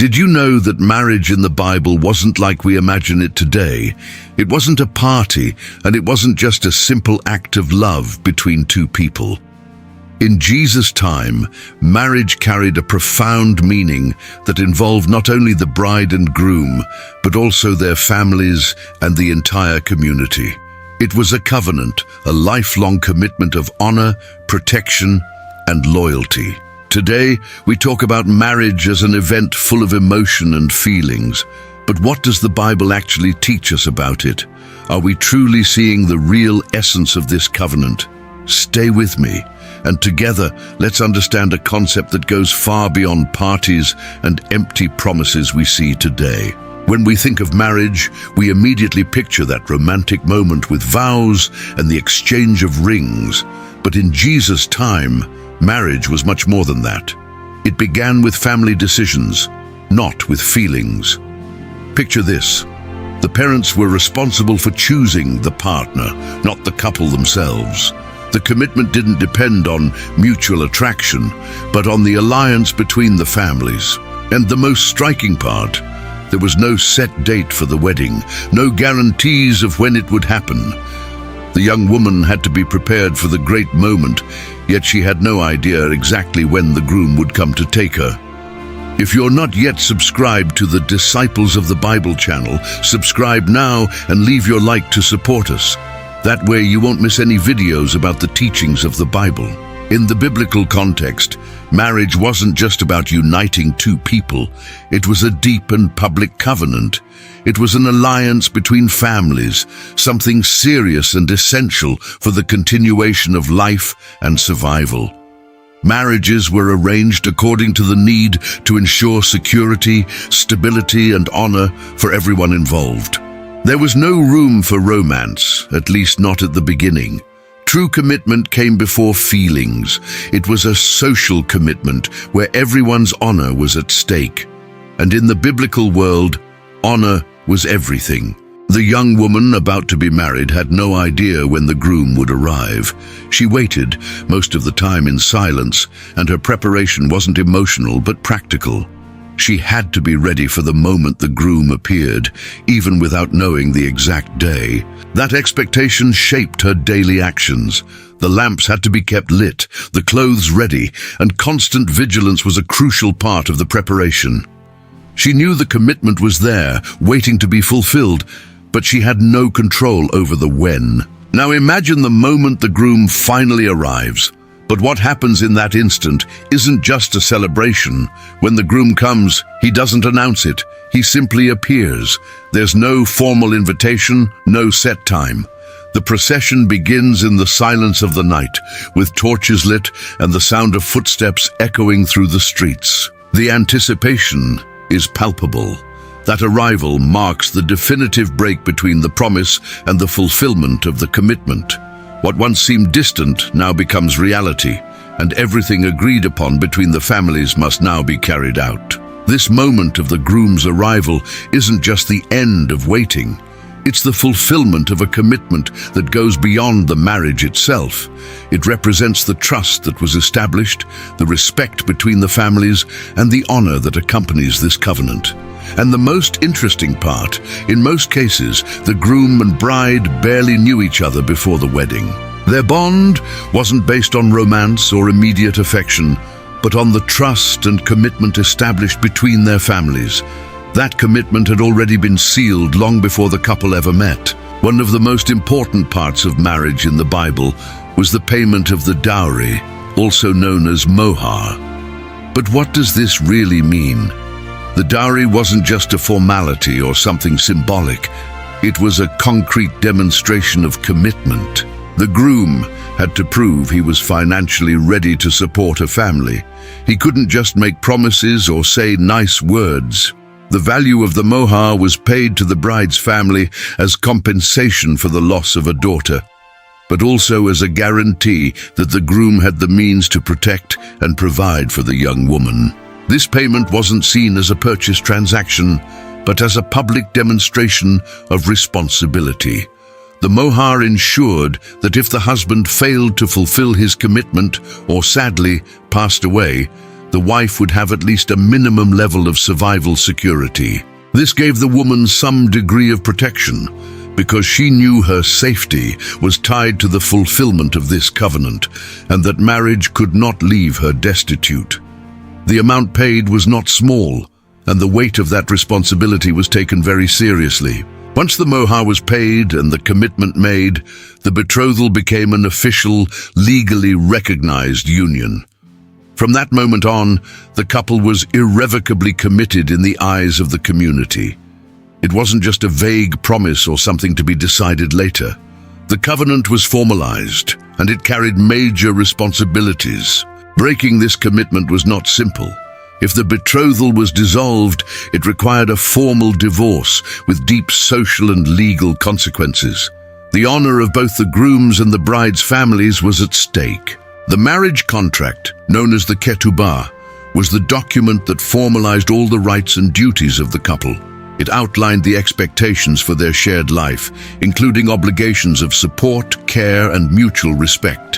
Did you know that marriage in the Bible wasn't like we imagine it today? It wasn't a party, and it wasn't just a simple act of love between two people. In Jesus' time, marriage carried a profound meaning that involved not only the bride and groom, but also their families and the entire community. It was a covenant, a lifelong commitment of honor, protection, and loyalty. Today, we talk about marriage as an event full of emotion and feelings. But what does the Bible actually teach us about it? Are we truly seeing the real essence of this covenant? Stay with me, and together, let's understand a concept that goes far beyond parties and empty promises we see today. When we think of marriage, we immediately picture that romantic moment with vows and the exchange of rings. But in Jesus' time, marriage was much more than that. It began with family decisions, not with feelings. Picture this. The parents were responsible for choosing the partner, not the couple themselves. The commitment didn't depend on mutual attraction, but on the alliance between the families. And the most striking part, there was no set date for the wedding, no guarantees of when it would happen. The young woman had to be prepared for the great moment, yet she had no idea exactly when the groom would come to take her. If you're not yet subscribed to the Disciples of the Bible channel, subscribe now and leave your like to support us. That way you won't miss any videos about the teachings of the Bible. In the biblical context, marriage wasn't just about uniting two people. It was a deep and public covenant. It was an alliance between families, something serious and essential for the continuation of life and survival. Marriages were arranged according to the need to ensure security, stability, and honor for everyone involved. There was no room for romance, at least not at the beginning. True commitment came before feelings. It was a social commitment where everyone's honor was at stake. And in the biblical world, honor was everything. The young woman about to be married had no idea when the groom would arrive. She waited, most of the time in silence, and her preparation wasn't emotional but practical. She had to be ready for the moment the groom appeared, even without knowing the exact day. That expectation shaped her daily actions. The lamps had to be kept lit, the clothes ready, and constant vigilance was a crucial part of the preparation. She knew the commitment was there, waiting to be fulfilled, but she had no control over the when. Now imagine the moment the groom finally arrives. But what happens in that instant isn't just a celebration. When the groom comes, he doesn't announce it. He simply appears. There's no formal invitation, no set time. The procession begins in the silence of the night, with torches lit and the sound of footsteps echoing through the streets. The anticipation is palpable. That arrival marks the definitive break between the promise and the fulfillment of the commitment. What once seemed distant now becomes reality, and everything agreed upon between the families must now be carried out. This moment of the groom's arrival isn't just the end of waiting. It's the fulfillment of a commitment that goes beyond the marriage itself. It represents the trust that was established, the respect between the families, and the honor that accompanies this covenant. And the most interesting part, in most cases, the groom and bride barely knew each other before the wedding. Their bond wasn't based on romance or immediate affection, but on the trust and commitment established between their families. That commitment had already been sealed long before the couple ever met. One of the most important parts of marriage in the Bible was the payment of the dowry, also known as mohar. But what does this really mean? The dowry wasn't just a formality or something symbolic. It was a concrete demonstration of commitment. The groom had to prove he was financially ready to support a family. He couldn't just make promises or say nice words. The value of the mohar was paid to the bride's family as compensation for the loss of a daughter, but also as a guarantee that the groom had the means to protect and provide for the young woman. This payment wasn't seen as a purchase transaction, but as a public demonstration of responsibility. The mohar ensured that if the husband failed to fulfill his commitment or sadly passed away, the wife would have at least a minimum level of survival security. This gave the woman some degree of protection, because she knew her safety was tied to the fulfillment of this covenant, and that marriage could not leave her destitute. The amount paid was not small, and the weight of that responsibility was taken very seriously. Once the mohar was paid and the commitment made, the betrothal became an official, legally recognized union. From that moment on, the couple was irrevocably committed in the eyes of the community. It wasn't just a vague promise or something to be decided later. The covenant was formalized, and it carried major responsibilities. Breaking this commitment was not simple. If the betrothal was dissolved, it required a formal divorce with deep social and legal consequences. The honor of both the groom's and the bride's families was at stake. The marriage contract, known as the ketubah, was the document that formalized all the rights and duties of the couple. It outlined the expectations for their shared life, including obligations of support, care, and mutual respect.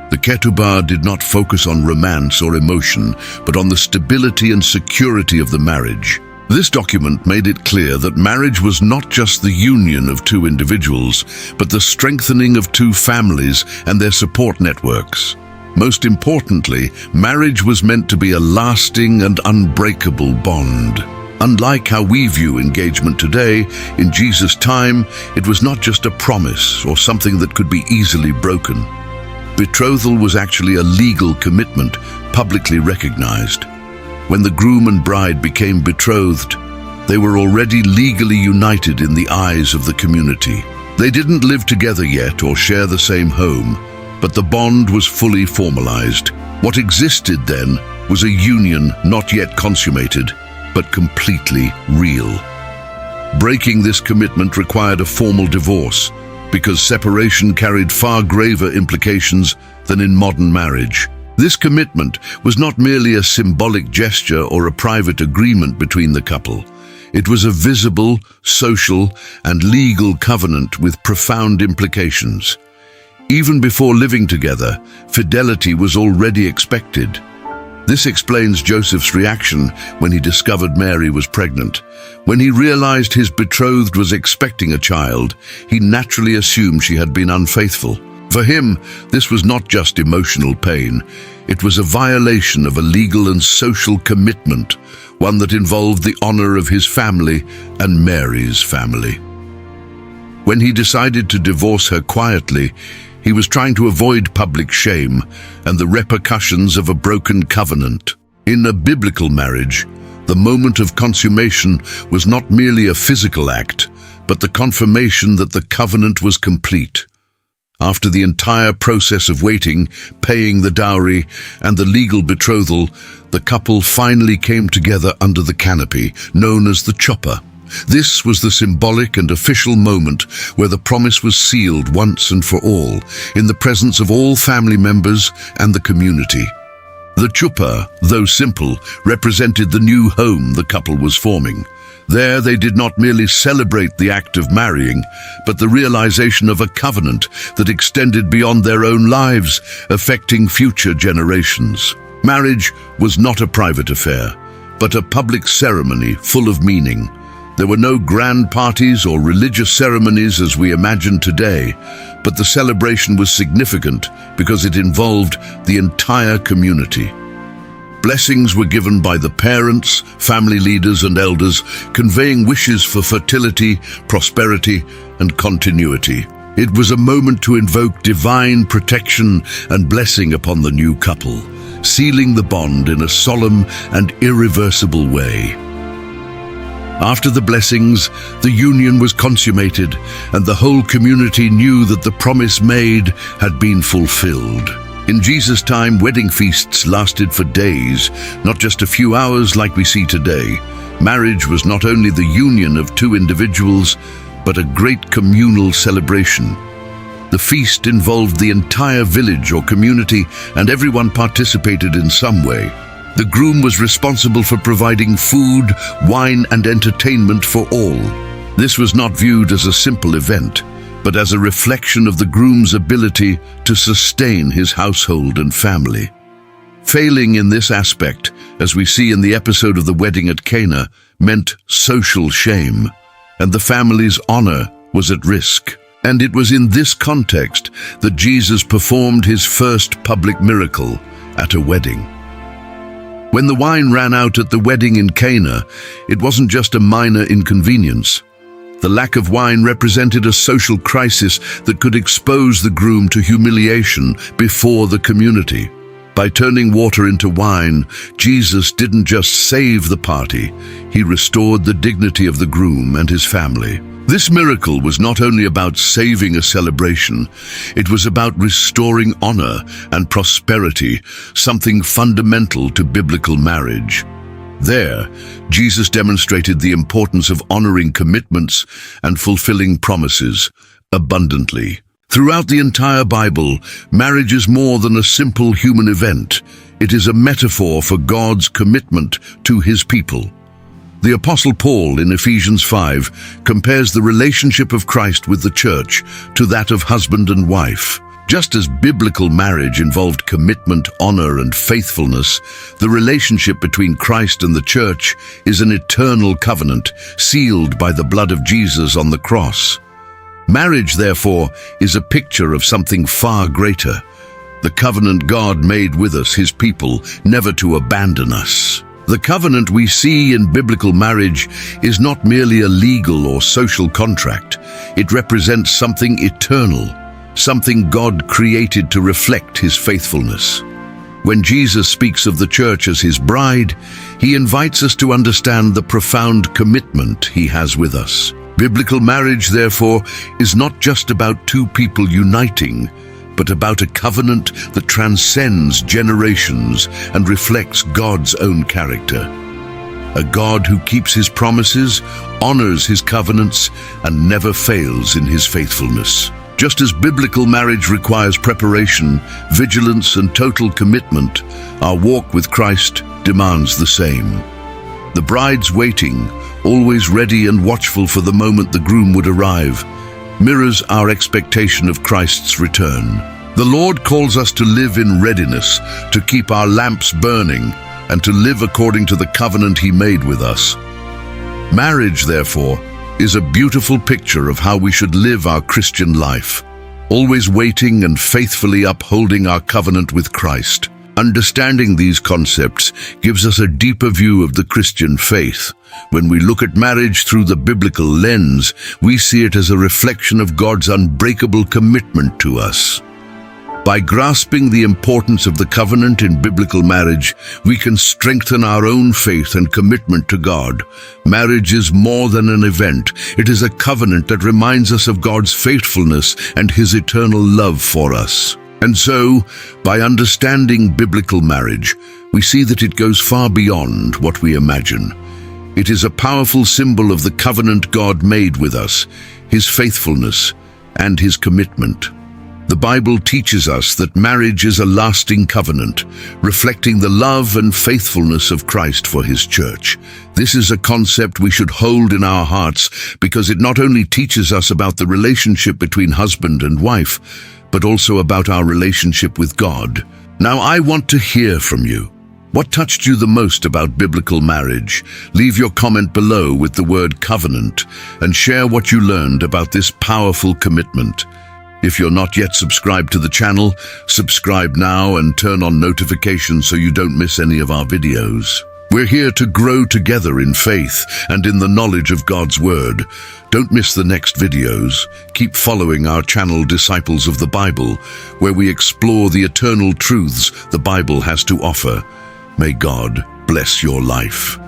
The ketubah did not focus on romance or emotion, but on the stability and security of the marriage. This document made it clear that marriage was not just the union of two individuals, but the strengthening of two families and their support networks. Most importantly, marriage was meant to be a lasting and unbreakable bond. Unlike how we view engagement today, in Jesus' time, it was not just a promise or something that could be easily broken. Betrothal was actually a legal commitment, publicly recognized. When the groom and bride became betrothed, they were already legally united in the eyes of the community. They didn't live together yet or share the same home, but the bond was fully formalized. What existed then was a union not yet consummated, but completely real. Breaking this commitment required a formal divorce, because separation carried far graver implications than in modern marriage. This commitment was not merely a symbolic gesture or a private agreement between the couple. It was a visible, social, and legal covenant with profound implications. Even before living together, fidelity was already expected. This explains Joseph's reaction when he discovered Mary was pregnant. When he realized his betrothed was expecting a child, he naturally assumed she had been unfaithful. For him, this was not just emotional pain. It was a violation of a legal and social commitment, one that involved the honor of his family and Mary's family. When he decided to divorce her quietly, he was trying to avoid public shame and the repercussions of a broken covenant. In a biblical marriage, the moment of consummation was not merely a physical act, but the confirmation that the covenant was complete. After the entire process of waiting, paying the dowry, and the legal betrothal, the couple finally came together under the canopy, known as the chuppah. This was the symbolic and official moment where the promise was sealed once and for all, in the presence of all family members and the community. The chuppah, though simple, represented the new home the couple was forming. There they did not merely celebrate the act of marrying, but the realization of a covenant that extended beyond their own lives, affecting future generations. Marriage was not a private affair, but a public ceremony full of meaning. There were no grand parties or religious ceremonies as we imagine today, but the celebration was significant because it involved the entire community. Blessings were given by the parents, family leaders, and elders, conveying wishes for fertility, prosperity, and continuity. It was a moment to invoke divine protection and blessing upon the new couple, sealing the bond in a solemn and irreversible way. After the blessings, the union was consummated, and the whole community knew that the promise made had been fulfilled. In Jesus' time, wedding feasts lasted for days, not just a few hours like we see today. Marriage was not only the union of two individuals, but a great communal celebration. The feast involved the entire village or community, and everyone participated in some way. The groom was responsible for providing food, wine, and entertainment for all. This was not viewed as a simple event, but as a reflection of the groom's ability to sustain his household and family. Failing in this aspect, as we see in the episode of the wedding at Cana, meant social shame, and the family's honor was at risk. And it was in this context that Jesus performed his first public miracle at a wedding. When the wine ran out at the wedding in Cana, it wasn't just a minor inconvenience. The lack of wine represented a social crisis that could expose the groom to humiliation before the community. By turning water into wine, Jesus didn't just save the party, he restored the dignity of the groom and his family. This miracle was not only about saving a celebration, it was about restoring honor and prosperity, something fundamental to biblical marriage. There, Jesus demonstrated the importance of honoring commitments and fulfilling promises abundantly. Throughout the entire Bible, marriage is more than a simple human event. It is a metaphor for God's commitment to his people. The Apostle Paul in Ephesians 5 compares the relationship of Christ with the church to that of husband and wife. Just as biblical marriage involved commitment, honor, and faithfulness, the relationship between Christ and the church is an eternal covenant sealed by the blood of Jesus on the cross. Marriage, therefore, is a picture of something far greater, the covenant God made with us, his people, never to abandon us. The covenant we see in biblical marriage is not merely a legal or social contract. It represents something eternal, something God created to reflect his faithfulness. When Jesus speaks of the church as his bride, he invites us to understand the profound commitment he has with us. Biblical marriage, therefore, is not just about two people uniting, but about a covenant that transcends generations and reflects God's own character. A God who keeps his promises, honors his covenants, and never fails in his faithfulness. Just as biblical marriage requires preparation, vigilance, and total commitment, our walk with Christ demands the same. The bride's waiting, always ready and watchful for the moment the groom would arrive, mirrors our expectation of Christ's return. The Lord calls us to live in readiness, to keep our lamps burning, and to live according to the covenant he made with us. Marriage, therefore, is a beautiful picture of how we should live our Christian life, always waiting and faithfully upholding our covenant with Christ. Understanding these concepts gives us a deeper view of the Christian faith. When we look at marriage through the biblical lens, we see it as a reflection of God's unbreakable commitment to us. By grasping the importance of the covenant in biblical marriage, we can strengthen our own faith and commitment to God. Marriage is more than an event. It is a covenant that reminds us of God's faithfulness and his eternal love for us. And so, by understanding biblical marriage, we see that it goes far beyond what we imagine. It is a powerful symbol of the covenant God made with us, his faithfulness, and his commitment. The Bible teaches us that marriage is a lasting covenant, reflecting the love and faithfulness of Christ for his church. This is a concept we should hold in our hearts because it not only teaches us about the relationship between husband and wife, but also about our relationship with God. Now, I want to hear from you. What touched you the most about biblical marriage? Leave your comment below with the word covenant and share what you learned about this powerful commitment. If you're not yet subscribed to the channel, subscribe now and turn on notifications so you don't miss any of our videos. We're here to grow together in faith and in the knowledge of God's Word. Don't miss the next videos. Keep following our channel Disciples of the Bible, where we explore the eternal truths the Bible has to offer. May God bless your life.